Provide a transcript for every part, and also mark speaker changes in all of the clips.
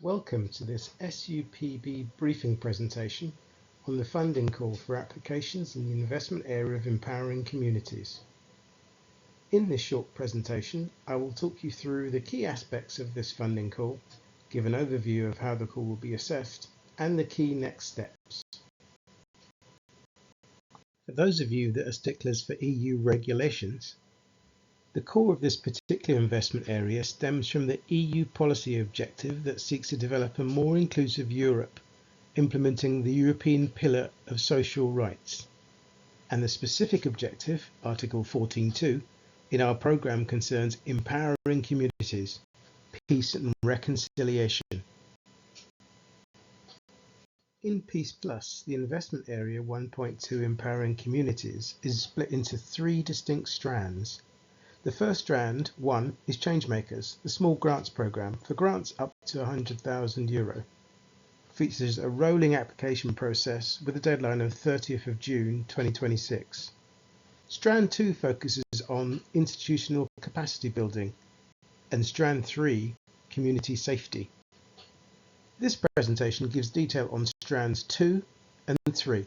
Speaker 1: Welcome to this SEUPB briefing presentation on the funding call for applications in the investment area of empowering communities. In this short presentation, I will talk you through the key aspects of this funding call, give an overview of how the call will be assessed, and the key next steps. For those of you that are sticklers for EU regulations, the core of this particular investment area stems from the EU policy objective that seeks to develop a more inclusive Europe, implementing the European Pillar of Social Rights. And the specific objective, Article 14.2, in our programme concerns empowering communities, peace and reconciliation. In PEACEPLUS, the investment area 1.2 Empowering Communities is split into three distinct strands. The first strand, 1, is Changemakers, the small grants programme for grants up to €100,000. Features a rolling application process with a deadline of 30th of June 2026. Strand 2 focuses on institutional capacity building, and Strand 3, community safety. This presentation gives detail on Strands 2 and 3.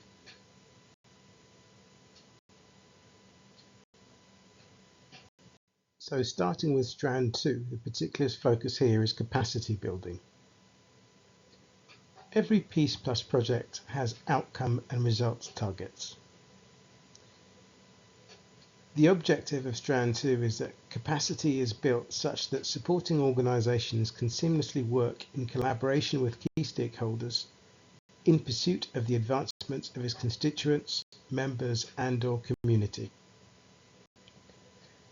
Speaker 1: So starting with Strand 2, the particular focus here is capacity building. Every PEACEPLUS project has outcome and results targets. The objective of Strand 2 is that capacity is built such that supporting organisations can seamlessly work in collaboration with key stakeholders in pursuit of the advancement of its constituents, members and/or community.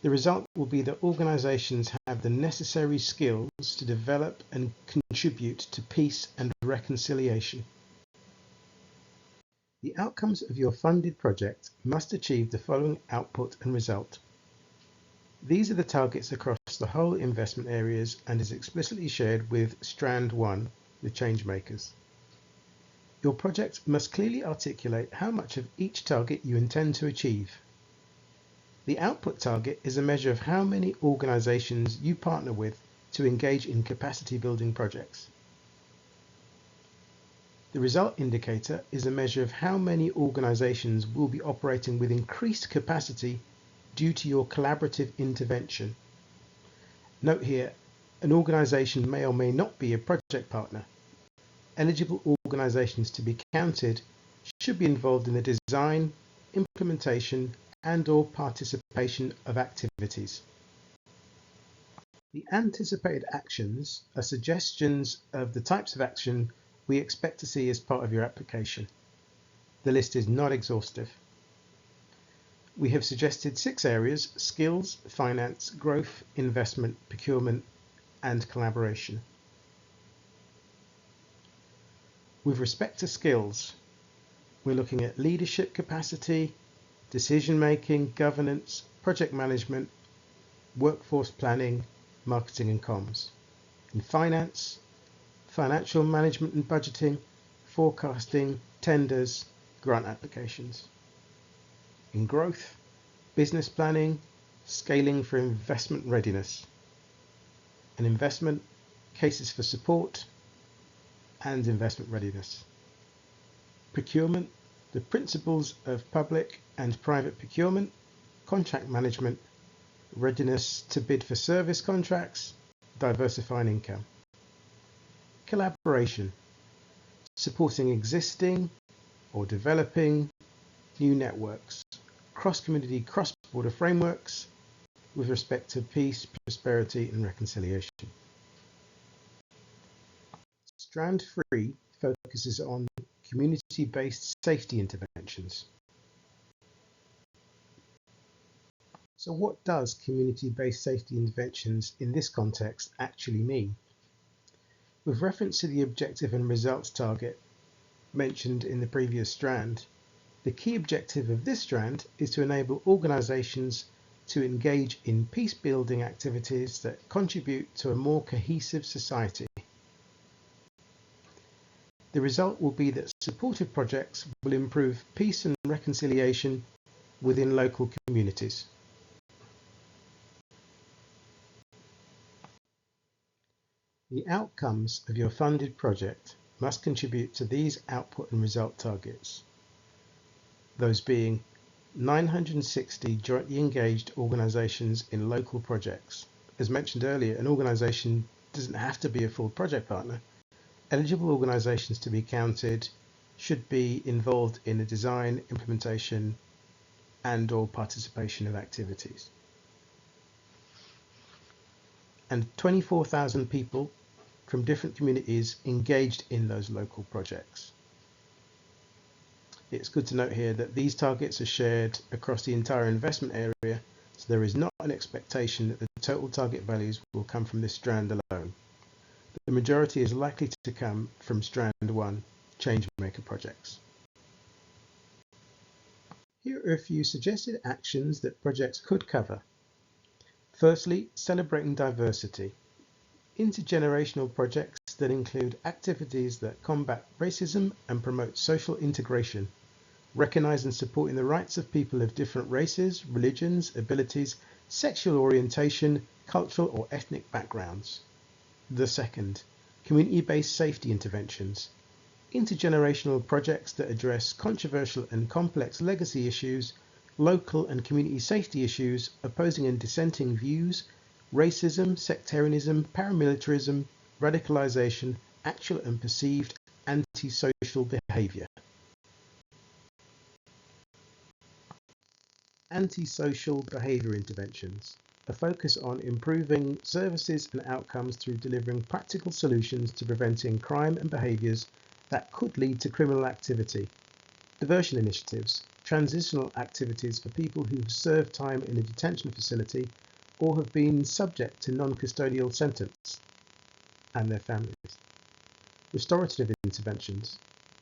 Speaker 1: The result will be that organisations have the necessary skills to develop and contribute to peace and reconciliation. The outcomes of your funded project must achieve the following output and result. These are the targets across the whole investment areas and is explicitly shared with Strand 1, the Changemakers. Your project must clearly articulate how much of each target you intend to achieve. The output target is a measure of how many organisations you partner with to engage in capacity building projects. The result indicator is a measure of how many organisations will be operating with increased capacity due to your collaborative intervention. Note here, an organisation may or may not be a project partner. Eligible organisations to be counted should be involved in the design, implementation, and/or participation of activities. The anticipated actions are suggestions of the types of action we expect to see as part of your application. The list is not exhaustive. We have suggested 6 areas: skills, finance, growth, investment, procurement, and collaboration. With respect to skills, we're looking at leadership capacity, decision-making, governance, project management, workforce planning, marketing and comms. In finance, financial management and budgeting, forecasting, tenders, grant applications. In growth, business planning, scaling for investment readiness. In investment, cases for support, and investment readiness. Procurement, the principles of public and private procurement, contract management, readiness to bid for service contracts, diversifying income. Collaboration, supporting existing or developing new networks, cross-community, cross-border frameworks with respect to peace, prosperity and reconciliation. Strand 3 focuses on community-based safety interventions. So what does community-based safety interventions in this context actually mean? With reference to the objective and results target mentioned in the previous strand, the key objective of this strand is to enable organisations to engage in peace-building activities that contribute to a more cohesive society. The result will be that supportive projects will improve peace and reconciliation within local communities. The outcomes of your funded project must contribute to these output and result targets, those being 960 jointly engaged organisations in local projects. As mentioned earlier, an organisation doesn't have to be a full project partner. Eligible organisations to be counted should be involved in the design, implementation, and/or participation of activities. And 24,000 people from different communities engaged in those local projects. It's good to note here that these targets are shared across the entire investment area, so there is not an expectation that the total target values will come from this strand alone. The majority is likely to come from strand 1, Changemaker projects. Here are a few suggested actions that projects could cover. Firstly, celebrating diversity. Intergenerational projects that include activities that combat racism and promote social integration, recognise and supporting the rights of people of different races, religions, abilities, sexual orientation, cultural or ethnic backgrounds. The second, community-based safety interventions. Intergenerational projects that address controversial and complex legacy issues, local and community safety issues, opposing and dissenting views, racism, sectarianism, paramilitarism, radicalisation, actual and perceived antisocial behaviour. Antisocial behaviour interventions. A focus on improving services and outcomes through delivering practical solutions to preventing crime and behaviours that could lead to criminal activity. Diversion initiatives. Transitional activities for people who have served time in a detention facility or have been subject to non-custodial sentence and their families. Restorative interventions.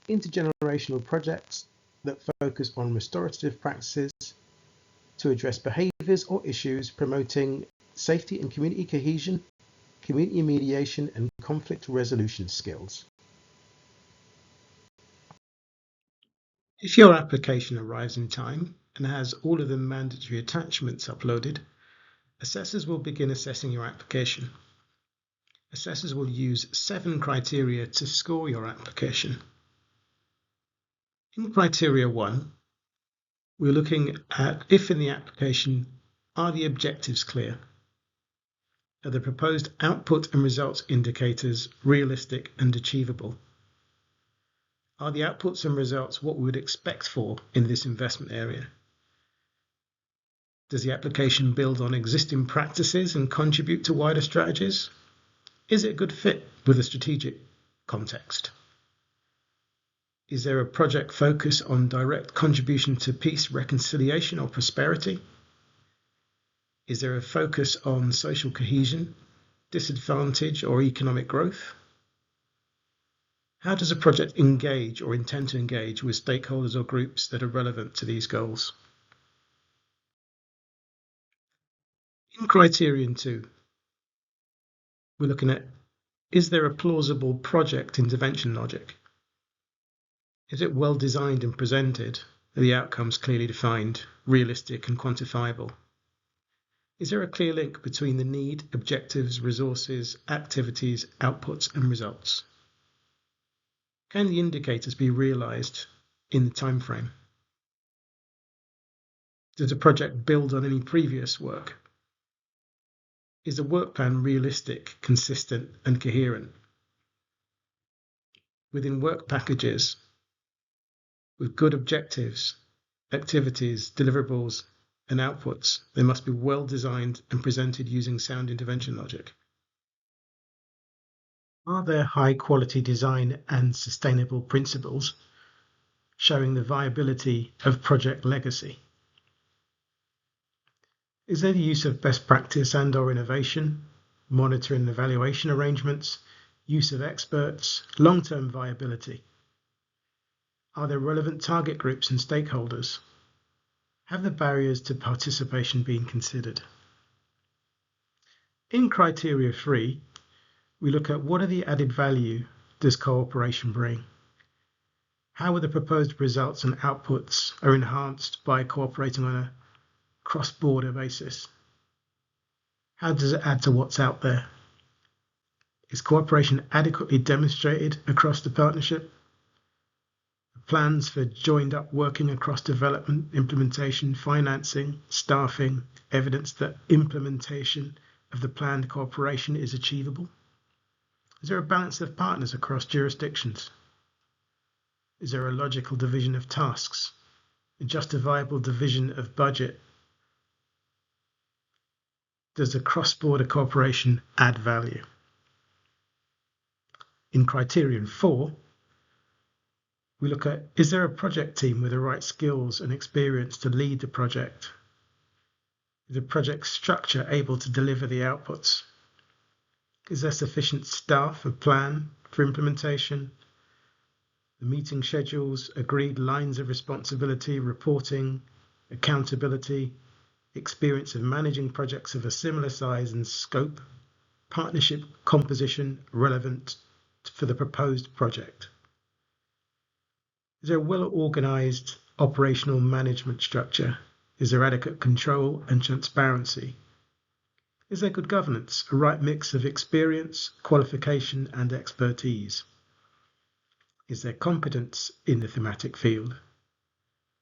Speaker 1: Intergenerational projects that focus on restorative practices to address behaviours or issues promoting safety and community cohesion, community mediation and conflict resolution skills. If your application arrives in time and has all of the mandatory attachments uploaded, assessors will begin assessing your application. Assessors will use 7 criteria to score your application. In criteria 1, we're looking at if in the application are the objectives clear? Are the proposed output and results indicators realistic and achievable? Are the outputs and results what we would expect for in this investment area? Does the application build on existing practices and contribute to wider strategies? Is it a good fit with a strategic context? Is there a project focus on direct contribution to peace, reconciliation, or prosperity? Is there a focus on social cohesion, disadvantage, or economic growth? How does a project engage or intend to engage with stakeholders or groups that are relevant to these goals? In criterion 2, we're looking at, is there a plausible project intervention logic? Is it well designed and presented? Are the outcomes clearly defined, realistic and quantifiable? Is there a clear link between the need, objectives, resources, activities, outputs and results? Can the indicators be realised in the time frame? Does the project build on any previous work? Is the work plan realistic, consistent and coherent? Within work packages, with good objectives, activities, deliverables and outputs, they must be well designed and presented using sound intervention logic. Are there high quality design and sustainable principles showing the viability of project legacy? Is there the use of best practice and/or innovation, monitoring and evaluation arrangements, use of experts, long-term viability? Are there relevant target groups and stakeholders? Have the barriers to participation been considered? In criteria 3, we look at what are the added value does cooperation bring? How are the proposed results and outputs are enhanced by cooperating on a cross-border basis? How does it add to what's out there? Is cooperation adequately demonstrated across the partnership? Plans for joined up working across development, implementation, financing, staffing, evidence that implementation of the planned cooperation is achievable? Is there a balance of partners across jurisdictions? Is there a logical division of tasks? A justifiable division of budget? Does the cross-border cooperation add value? In criterion 4, we look at, is there a project team with the right skills and experience to lead the project? Is the project structure able to deliver the outputs? Is there sufficient staff and plan for implementation? The meeting schedules, agreed lines of responsibility, reporting, accountability, experience of managing projects of a similar size and scope, partnership composition relevant for the proposed project. Is there a well-organized operational management structure? Is there adequate control and transparency? Is there good governance, a right mix of experience, qualification, and expertise? Is there competence in the thematic field?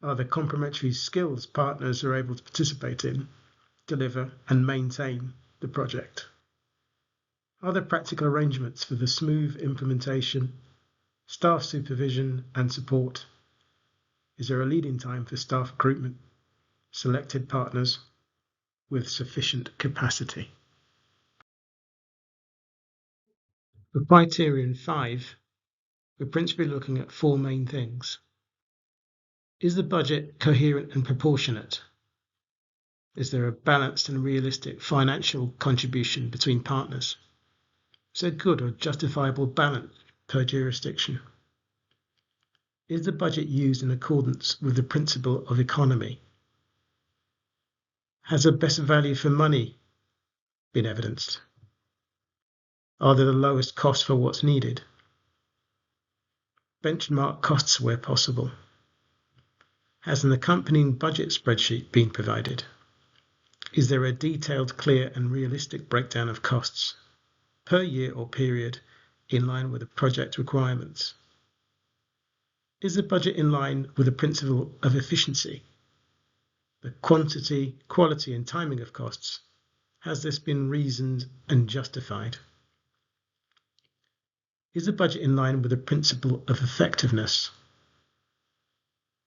Speaker 1: Are there complementary skills partners are able to participate in, deliver, and maintain the project? Are there practical arrangements for the smooth implementation, staff supervision and support? Is there a lead-in time for staff recruitment, selected partners with sufficient capacity? For criterion 5, we're principally looking at 4 main things. Is the budget coherent and proportionate? Is there a balanced and realistic financial contribution between partners? Is there good or justifiable balance per jurisdiction? Is the budget used in accordance with the principle of economy? Has a best value for money been evidenced? Are there the lowest costs for what's needed? Benchmark costs where possible. Has an accompanying budget spreadsheet been provided? Is there a detailed, clear and realistic breakdown of costs per year or period in line with the project requirements? Is the budget in line with the principle of efficiency? The quantity, quality and timing of costs, has this been reasoned and justified? Is the budget in line with the principle of effectiveness?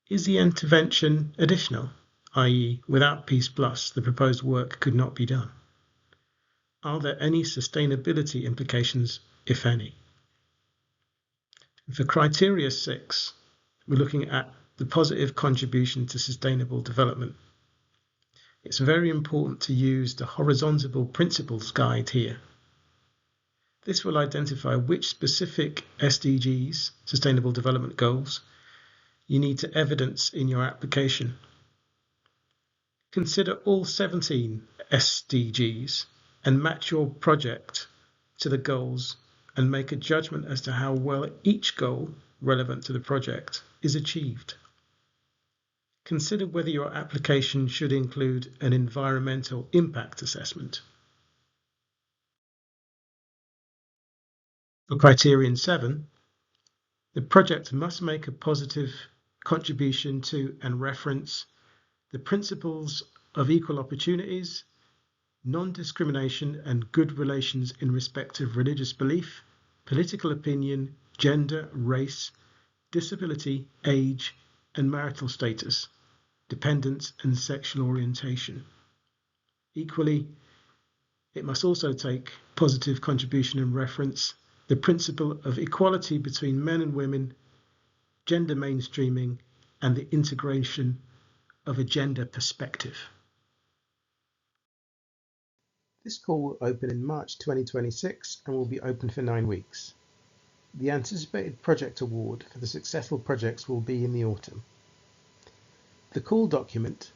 Speaker 1: Is the intervention additional, i.e. without PEACEPLUS the proposed work could not be done? Are there any sustainability implications, if any? For criteria 6, we're looking at the positive contribution to sustainable development. It's very important to use the horizontal principles guide here. This will identify which specific SDGs, Sustainable Development Goals, you need to evidence in your application. Consider all 17 SDGs and match your project to the goals and make a judgment as to how well each goal relevant to the project is achieved. Consider whether your application should include an environmental impact assessment. For criterion 7, the project must make a positive contribution to and reference the principles of equal opportunities, non-discrimination and good relations in respect of religious belief, political opinion, gender, race, disability, age, and marital status, dependence and sexual orientation. Equally, it must also take positive contribution and reference the principle of equality between men and women, gender mainstreaming, and the integration of a gender perspective. This call will open in March 2026 and will be open for 9 weeks. The anticipated project award for the successful projects will be in the autumn. The call document,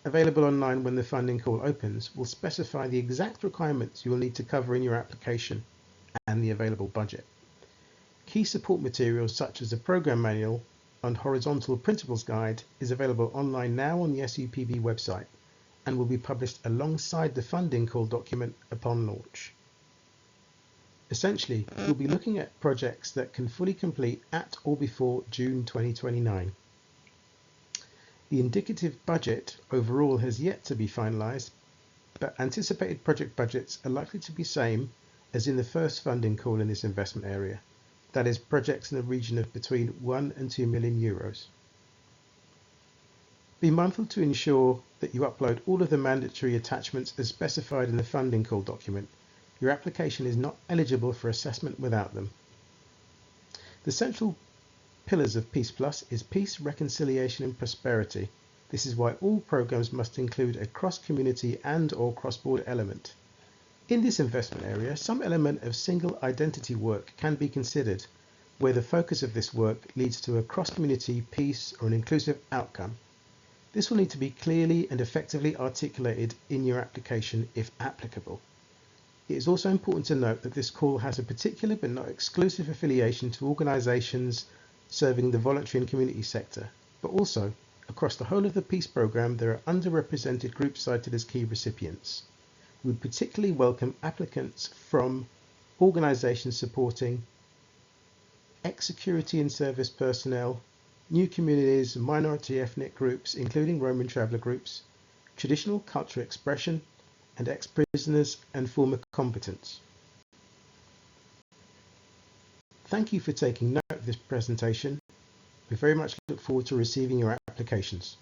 Speaker 1: available online when the funding call opens, will specify the exact requirements you will need to cover in your application and the available budget. Key support materials such as the Programme Manual and Horizontal Principles Guide is available online now on the SEUPB website and will be published alongside the funding call document upon launch. Essentially, you'll be looking at projects that can fully complete at or before June 2029. The indicative budget overall has yet to be finalised, but anticipated project budgets are likely to be same as in the first funding call in this investment area. That is, projects in the region of between 1 and 2 million euros. Be mindful to ensure that you upload all of the mandatory attachments as specified in the funding call document. Your application is not eligible for assessment without them. The central pillars of Peace Plus is peace, reconciliation and prosperity. This is why all programs must include a cross-community and/or cross-border element. In this investment area, some element of single identity work can be considered, where the focus of this work leads to a cross-community peace or an inclusive outcome. This will need to be clearly and effectively articulated in your application if applicable. It is also important to note that this call has a particular but not exclusive affiliation to organisations serving the voluntary and community sector, but also across the whole of the Peace Programme there are underrepresented groups cited as key recipients. We would particularly welcome applicants from organisations supporting ex-security and service personnel, new communities, minority ethnic groups including Roman traveller groups, traditional cultural expression, and ex-prisoners and former combatants. Thank you for taking note of this presentation. We very much look forward to receiving your applications.